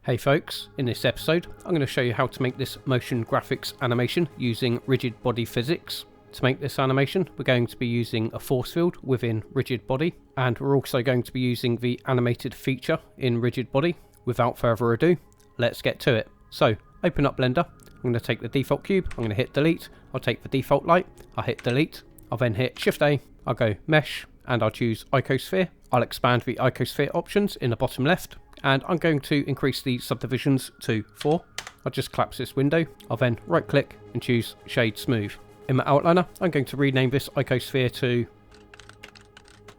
Hey folks, in this episode I'm going to show you how to make this motion graphics animation using rigid body physics. To make this animation we're going to be using a force field within rigid body, and we're also going to be using the animated feature in rigid body. Without further ado, let's get to it. So open up Blender, I'm going to take the default cube, I'm going to hit delete, I'll take the default light, I'll hit delete, I'll then hit Shift A, I'll go mesh and I'll choose icosphere. I'll expand the icosphere options in the bottom left, and I'm going to increase the subdivisions to 4. I'll just collapse this window. I'll then right click and choose Shade Smooth. In my outliner, I'm going to rename this icosphere to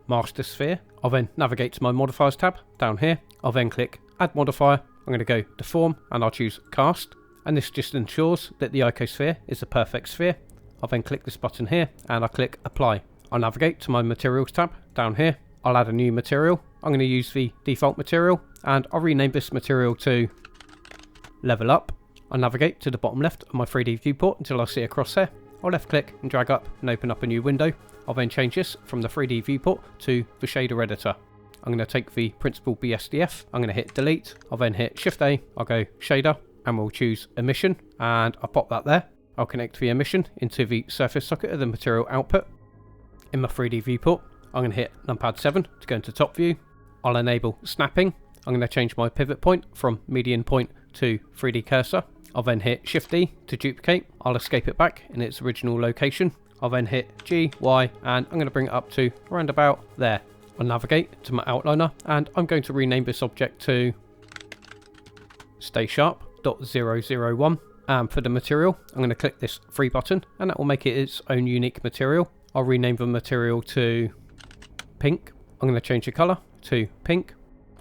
Master Sphere. I'll then navigate to my Modifiers tab down here. I'll then click Add Modifier. I'm going to go Deform and I'll choose Cast. And this just ensures that the icosphere is a perfect sphere. I'll then click this button here and I'll click Apply. I'll navigate to my Materials tab down here. I'll add a new material. I'm going to use the default material and I'll rename this material to Level Up. I'll navigate to the bottom left of my 3D viewport until I see a crosshair. I'll left click and drag up and open up a new window. I'll then change this from the 3D viewport to the shader editor. I'm going to take the principal BSDF, I'm going to hit delete, I'll then hit Shift A, I'll go shader and we'll choose emission and I'll pop that there. I'll connect the emission into the surface socket of the material output. In my 3D viewport, I'm going to hit numpad 7 to go into top view. I'll enable snapping. I'm going to change my pivot point from median point to 3D cursor. I'll then hit Shift D to duplicate. I'll escape it back in its original location. I'll then hit G, Y, and I'm going to bring it up to around about there. I'll navigate to my outliner and I'm going to rename this object to StaySharp.001. And for the material, I'm going to click this 3 button and that will make it its own unique material. I'll rename the material to Pink. I'm going to change the colour to pink.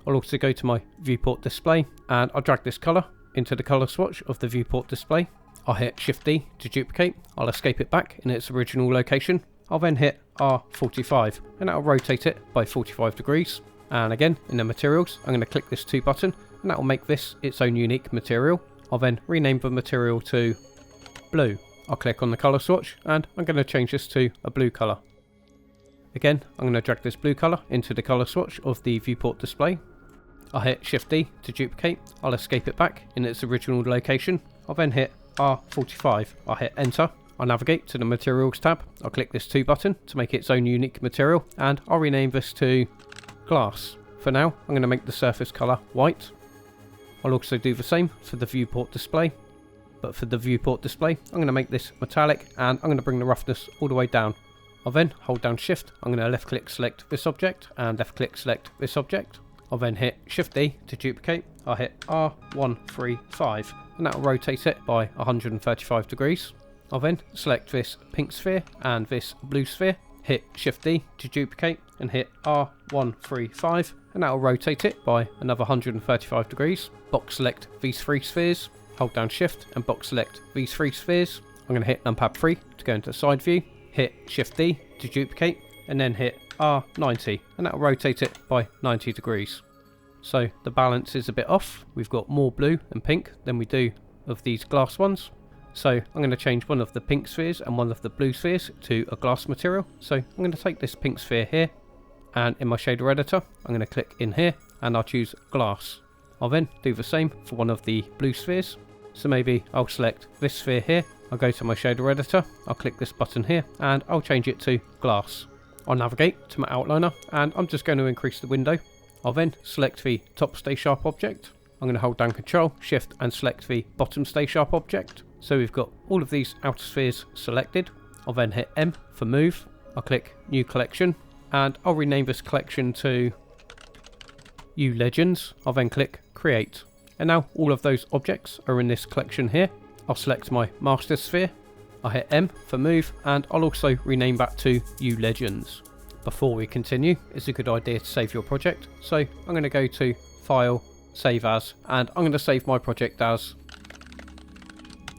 I'll also go to my viewport display and I'll drag this colour into the colour swatch of the viewport display. I'll hit Shift D to duplicate. I'll escape it back in its original location. I'll then hit R45 and that'll rotate it by 45 degrees. And again, in the materials, I'm going to click this 2 button and that will make this its own unique material. I'll then rename the material to Blue. I'll click on the colour swatch and I'm going to change this to a blue colour. Again, I'm going to drag this blue colour into the colour swatch of the viewport display. I'll hit Shift D to duplicate. I'll escape it back in its original location. I'll then hit R45. I'll hit Enter. I'll navigate to the Materials tab. I'll click this 2 button to make its own unique material and I'll rename this to Glass. For now, I'm going to make the surface colour white. I'll also do the same for the viewport display. But for the viewport display, I'm going to make this metallic and I'm going to bring the roughness all the way down. I'll then hold down Shift, I'm going to left click select this object and left click select this object. I'll then hit Shift D to duplicate. I'll hit R135 and that will rotate it by 135 degrees. I'll then select this pink sphere and this blue sphere, hit Shift D to duplicate and hit R135 and that will rotate it by another 135 degrees. Box select these 3 spheres, hold down Shift and box select these 3 spheres. I'm going to hit numpad 3 to go into side view, hit Shift D to duplicate and then hit R90 and that will rotate it by 90 degrees. So the balance is a bit off. We've got more blue and pink than we do of these glass ones. So I'm going to change one of the pink spheres and one of the blue spheres to a glass material. So I'm going to take this pink sphere here and in my shader editor I'm going to click in here and I'll choose glass. I'll then do the same for one of the blue spheres. So maybe I'll select this sphere here. I'll go to my shader editor, I'll click this button here and I'll change it to glass. I'll navigate to my outliner and I'm just going to increase the window. I'll then select the top Stay Sharp object. I'm going to hold down Control, Shift and select the bottom Stay Sharp object. So we've got all of these outer spheres selected. I'll then hit M for move. I'll click New Collection and I'll rename this collection to U Legends. I'll then click Create. And now all of those objects are in this collection here. I'll select my master sphere. I'll hit M for move and I'll also rename that to U Legends. Before we continue, it's a good idea to save your project. So I'm going to go to File, Save As, and I'm going to save my project as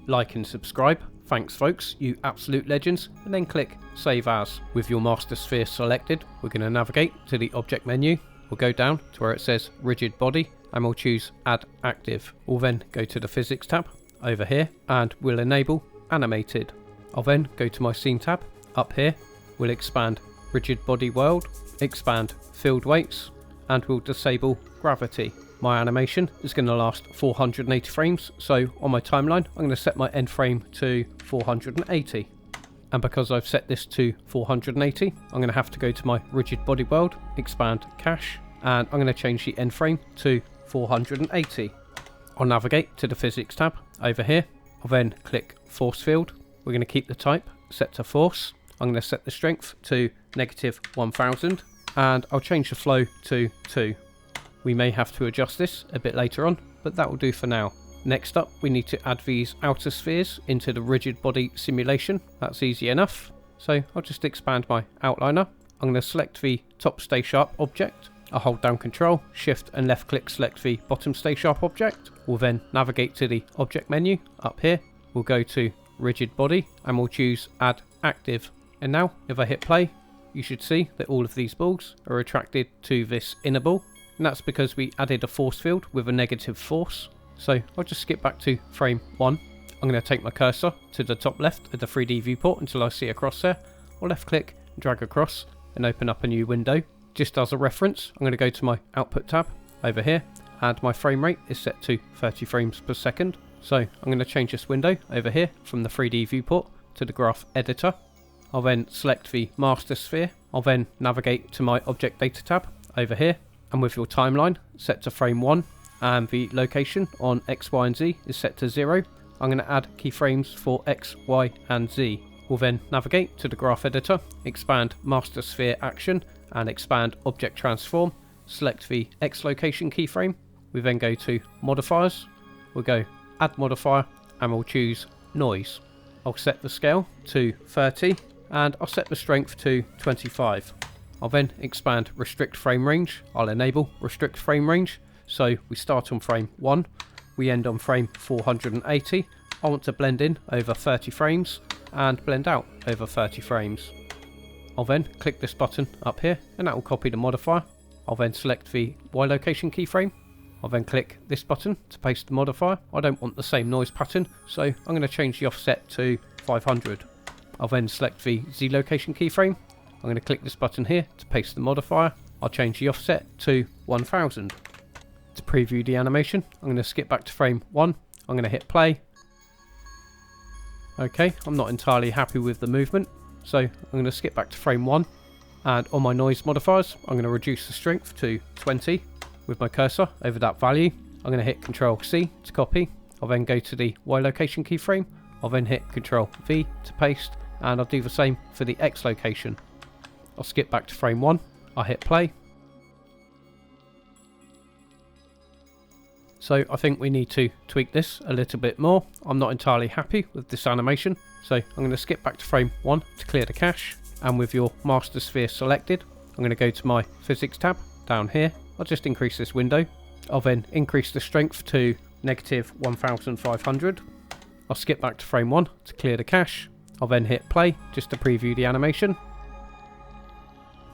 Like and Subscribe. Thanks folks, you absolute legends. And then click Save As. With your master sphere selected, we're going to navigate to the object menu. We'll go down to where it says Rigid Body and we'll choose Add Active. We'll then go to the Physics tab over here and we'll enable Animated. I'll then go to my Scene tab. Up here, we'll expand Rigid Body World, expand Field Weights, and we'll disable Gravity. My animation is going to last 480 frames, so on my timeline I'm going to set my end frame to 480. And because I've set this to 480, I'm going to have to go to my rigid body world, expand cache, and I'm going to change the end frame to 480. I'll navigate to the physics tab over here. I'll then click force field. We're going to keep the type set to force. I'm going to set the strength to -1000 and I'll change the flow to 2. We may have to adjust this a bit later on, but that will do for now. Next up, we need to add these outer spheres into the rigid body simulation. That's easy enough. So I'll just expand my outliner. I'm going to select the top stay sharp object. I'll hold down Control, Shift and left click select the bottom stay sharp object. We'll then navigate to the object menu up here. We'll go to rigid body and we'll choose add active. And now if I hit play, you should see that all of these balls are attracted to this inner ball. And that's because we added a force field with a negative force. So I'll just skip back to frame 1. I'm going to take my cursor to the top left of the 3D viewport until I see a crosshair. I'll left click and drag across and open up a new window. Just as a reference, I'm going to go to my output tab over here, and my frame rate is set to 30 frames per second. So I'm going to change this window over here from the 3D viewport to the graph editor. I'll then select the master sphere. I'll then navigate to my object data tab over here, and with your timeline set to frame 1 and the location on X, Y and Z is set to 0, I'm going to add keyframes for X, Y and Z. We'll then navigate to the graph editor, expand master sphere action and expand object transform, select the X location keyframe. We then go to modifiers, we'll go add modifier and we'll choose noise. I'll set the scale to 30 and I'll set the strength to 25. I'll then expand restrict frame range. I'll enable restrict frame range. So we start on frame 1, we end on frame 480. I want to blend in over 30 frames and blend out over 30 frames. I'll then click this button up here and that will copy the modifier. I'll then select the Y location keyframe. I'll then click this button to paste the modifier. I don't want the same noise pattern, so I'm going to change the offset to 500. I'll then select the Z location keyframe. I'm going to click this button here to paste the modifier. I'll change the offset to 1000. To preview the animation, I'm going to skip back to frame 1. I'm going to hit play. Okay, I'm not entirely happy with the movement, so I'm going to skip back to frame 1. And on my noise modifiers, I'm going to reduce the strength to 20 with my cursor over that value. I'm going to hit Ctrl C to copy. I'll then go to the Y location keyframe. I'll then hit Ctrl V to paste, and I'll do the same for the X location. I'll skip back to frame 1. I'll hit play. So I think we need to tweak this a little bit more. I'm not entirely happy with this animation. So I'm going to skip back to frame 1 to clear the cache. And with your master sphere selected, I'm going to go to my physics tab down here. I'll just increase this window. I'll then increase the strength to -1500. I'll skip back to frame 1 to clear the cache. I'll then hit play just to preview the animation.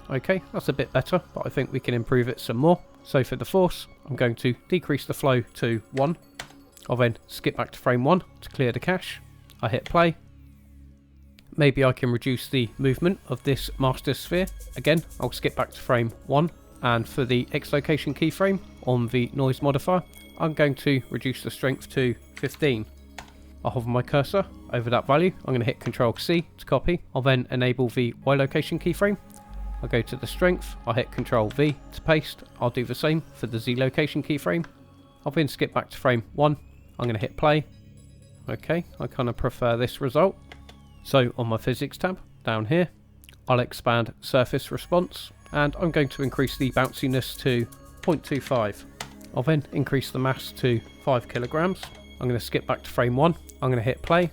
Okay, that's a bit better, but I think we can improve it some more. So for the force, I'm going to decrease the flow to 1. I'll then skip back to frame 1 to clear the cache. I hit play. Maybe I can reduce the movement of this master sphere. Again, I'll skip back to frame 1. And for the X location keyframe on the noise modifier, I'm going to reduce the strength to 15. I'll hover my cursor over that value. I'm going to hit Ctrl C to copy. I'll then enable the Y location keyframe. I'll go to the strength, I'll hit Ctrl V to paste. I'll do the same for the Z location keyframe. I'll then skip back to frame 1. I'm going to hit play. Okay, I kind of prefer this result. So on my physics tab down here, I'll expand surface response and I'm going to increase the bounciness to 0.25. I'll then increase the mass to 5 kilograms. I'm going to skip back to frame 1. I'm going to hit play.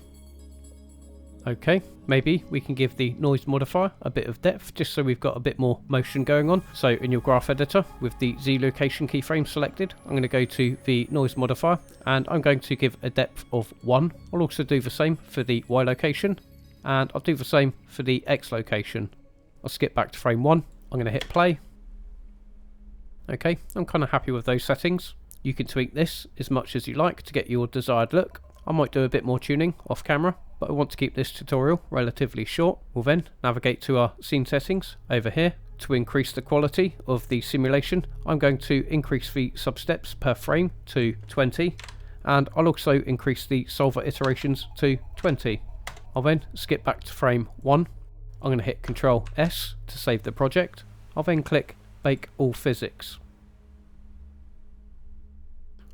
Okay, maybe we can give the noise modifier a bit of depth just so we've got a bit more motion going on. So in your graph editor with the Z location keyframe selected, I'm going to go to the noise modifier and I'm going to give a depth of 1. I'll also do the same for the Y location and I'll do the same for the X location. I'll skip back to frame 1. I'm going to hit play. Okay, I'm kind of happy with those settings. You can tweak this as much as you like to get your desired look. I might do a bit more tuning off camera, but I want to keep this tutorial relatively short. We'll then navigate to our scene settings over here to increase the quality of the simulation, I'm going to increase the substeps per frame to 20, and I'll also increase the solver iterations to 20. I'll then skip back to frame 1. I'm going to hit Ctrl S to save the project. I'll then click Bake All Physics.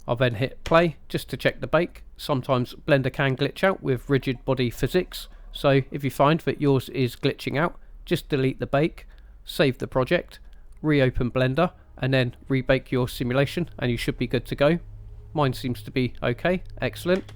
I'll then hit play just to check the bake. Sometimes Blender can glitch out with rigid body physics, so if you find that yours is glitching out, just delete the bake, save the project, reopen Blender, and then rebake your simulation and you should be good to go. Mine seems to be okay, excellent.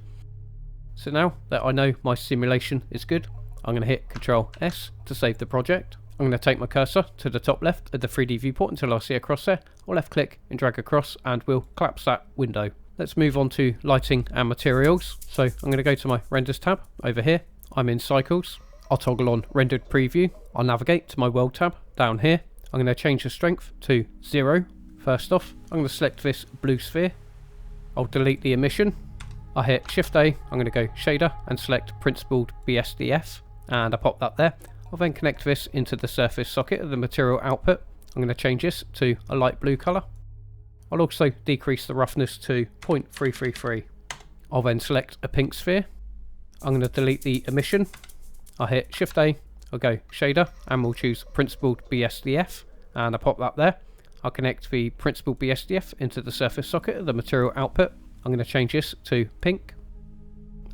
So now that I know my simulation is good, I'm going to hit Ctrl S to save the project. I'm going to take my cursor to the top left of the 3D viewport until I see a crosshair. I'll left click and drag across and we'll collapse that window. Let's move on to lighting and materials. So I'm going to go to my renders tab over here. I'm in cycles. I'll toggle on rendered preview. I'll navigate to my world tab down here. I'm going to change the strength to 0. First off, I'm going to select this blue sphere. I'll delete the emission. I'll hit Shift A. I'm going to go shader and select principled BSDF, and I pop that there. I'll then connect this into the surface socket of the material output. I'm going to change this to a light blue colour. I'll also decrease the roughness to 0.333. I'll then select a pink sphere. I'm going to delete the emission. I'll hit Shift A. I'll go shader and we'll choose principled BSDF, and I pop that there. I'll connect the principled BSDF into the surface socket of the material output. I'm going to change this to pink,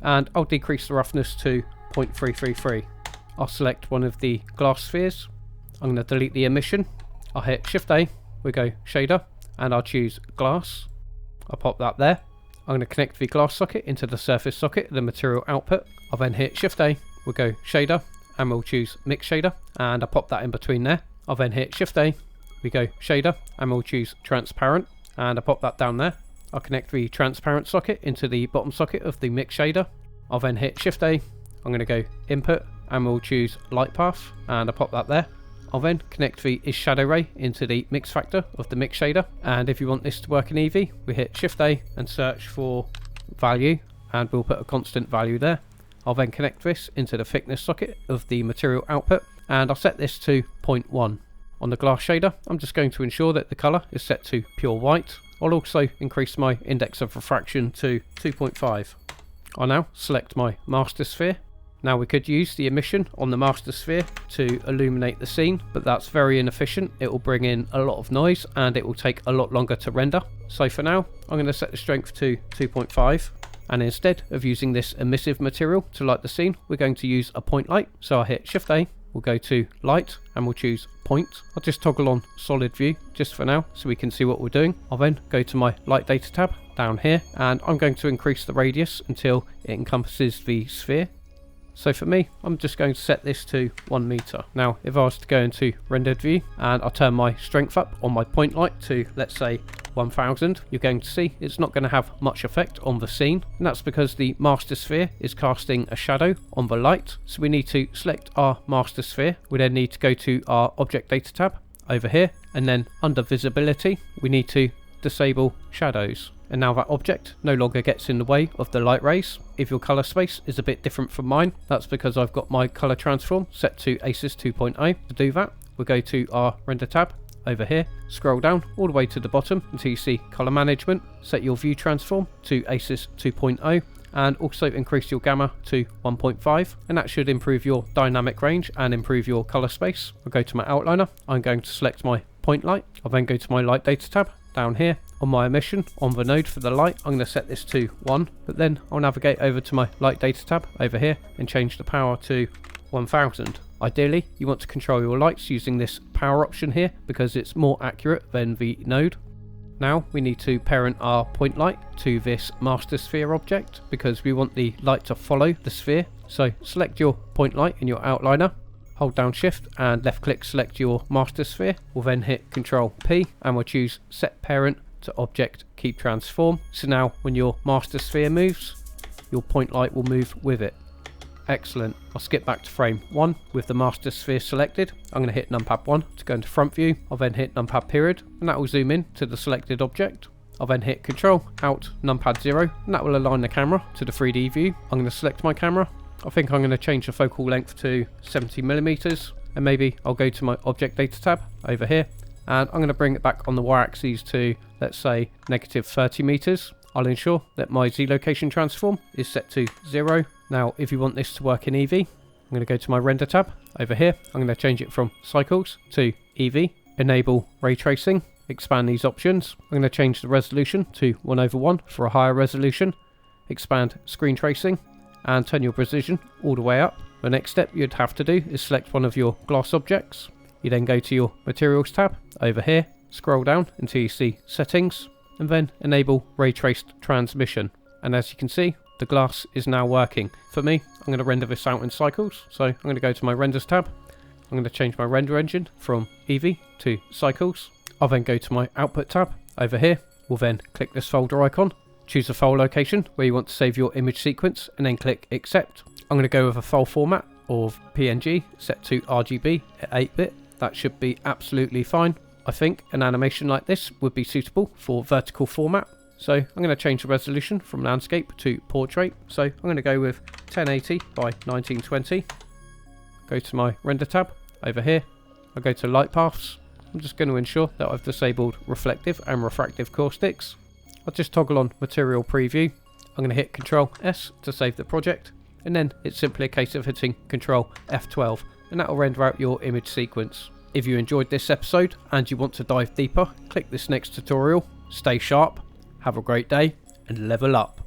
and I'll decrease the roughness to 0.333. I'll select one of the glass spheres. I'm going to delete the emission. I'll hit Shift A. We'll go shader and I'll choose glass. I'll pop that there. I'm going to connect the glass socket into the surface socket of the material output. I'll then hit Shift A. We'll go shader and we'll choose mix shader, and I'll pop that in between there. I'll then hit Shift A. We go shader and we'll choose transparent, and I'll pop that down there. I'll connect the transparent socket into the bottom socket of the mix shader. I'll then hit Shift A. I'm going to go input and we'll choose light path, and I'll pop that there. I'll then connect the is shadow ray into the mix factor of the mix shader, and if you want this to work in Eevee, we hit Shift A and search for value, and we'll put a constant value there. I'll then connect this into the thickness socket of the material output, and I'll set this to 0.1. On the glass shader, I'm just going to ensure that the colour is set to pure white. I'll also increase my index of refraction to 2.5. I'll now select my master sphere. Now we could use the emission on the master sphere to illuminate the scene, but that's very inefficient. It will bring in a lot of noise and it will take a lot longer to render. So for now, I'm going to set the strength to 2.5. And instead of using this emissive material to light the scene, we're going to use a point light. So I'll hit Shift A, we'll go to light and we'll choose point. I'll just toggle on solid view just for now so we can see what we're doing. I'll then go to my light data tab down here, and I'm going to increase the radius until it encompasses the sphere. So for me, I'm just going to set this to 1 meter. Now, if I was to go into rendered view and I'll turn my strength up on my point light to, let's say, 1000, you're going to see it's not going to have much effect on the scene, and that's because the master sphere is casting a shadow on the light. So we need to select our master sphere. We then need to go to our object data tab over here, and then under visibility, we need to disable shadows. And now that object no longer gets in the way of the light rays. If your color space is a bit different from mine, that's because I've got my color transform set to ACES 2.0. To do that, we'll go to our render tab over here, scroll down all the way to the bottom until you see color management. Set your view transform to ACES 2.0 and also increase your gamma to 1.5, and that should improve your dynamic range and improve your color space. I'll go to my outliner. I'm going to select my point light. I'll then go to my light data tab down here. On my emission, on the node for the light, I'm going to set this to 1, but then I'll navigate over to my light data tab over here and change the power to 1000. Ideally, you want to control your lights using this power option here because it's more accurate than the node. Now we need to parent our point light to this master sphere object because we want the light to follow the sphere. So select your point light in your outliner, hold down shift and left click select your master sphere. We'll then hit Ctrl P and we'll choose set parent to object keep transform. So now when your master sphere moves, your point light will move with it. Excellent. I'll skip back to frame 1 with the master sphere selected. I'm going to hit numpad 1 to go into front view. I'll then hit numpad period and that will zoom in to the selected object. I'll then hit Control Alt numpad 0 and that will align the camera to the 3D view. I'm going to select my camera. I think I'm going to change the focal length to 70mm And maybe I'll go to my object data tab over here, and I'm going to bring it back on the y-axis to, let's say, -30 meters. I'll ensure that my Z location transform is set to 0. Now, if you want this to work in Eevee, I'm going to go to my render tab over here. I'm going to change it from cycles to Eevee, enable ray tracing, expand these options. I'm going to change the resolution to 1/1 for a higher resolution, expand screen tracing, and turn your precision all the way up. The next step you'd have to do is select one of your glass objects. You then go to your materials tab over here, scroll down until you see settings, and then enable ray traced transmission. And as you can see, the glass is now working. For me, I'm going to render this out in cycles, so I'm going to go to my renders tab. I'm going to change my render engine from Eevee to cycles. I'll then go to my output tab over here. We'll then click this folder icon, choose a file location where you want to save your image sequence, and then click accept. I'm going to go with a file format of PNG set to RGB at 8-bit. That should be absolutely fine. I think an animation like this would be suitable for vertical format. So I'm going to change the resolution from landscape to portrait. So I'm going to go with 1080 by 1920. Go to my render tab over here. I'll go to light paths. I'm just going to ensure that I've disabled reflective and refractive caustics. I'll just toggle on material preview. I'm going to hit Ctrl S to save the project. And then it's simply a case of hitting Ctrl F12. And that will render out your image sequence. If you enjoyed this episode and you want to dive deeper, click this next tutorial. Stay sharp, have a great day, and level up.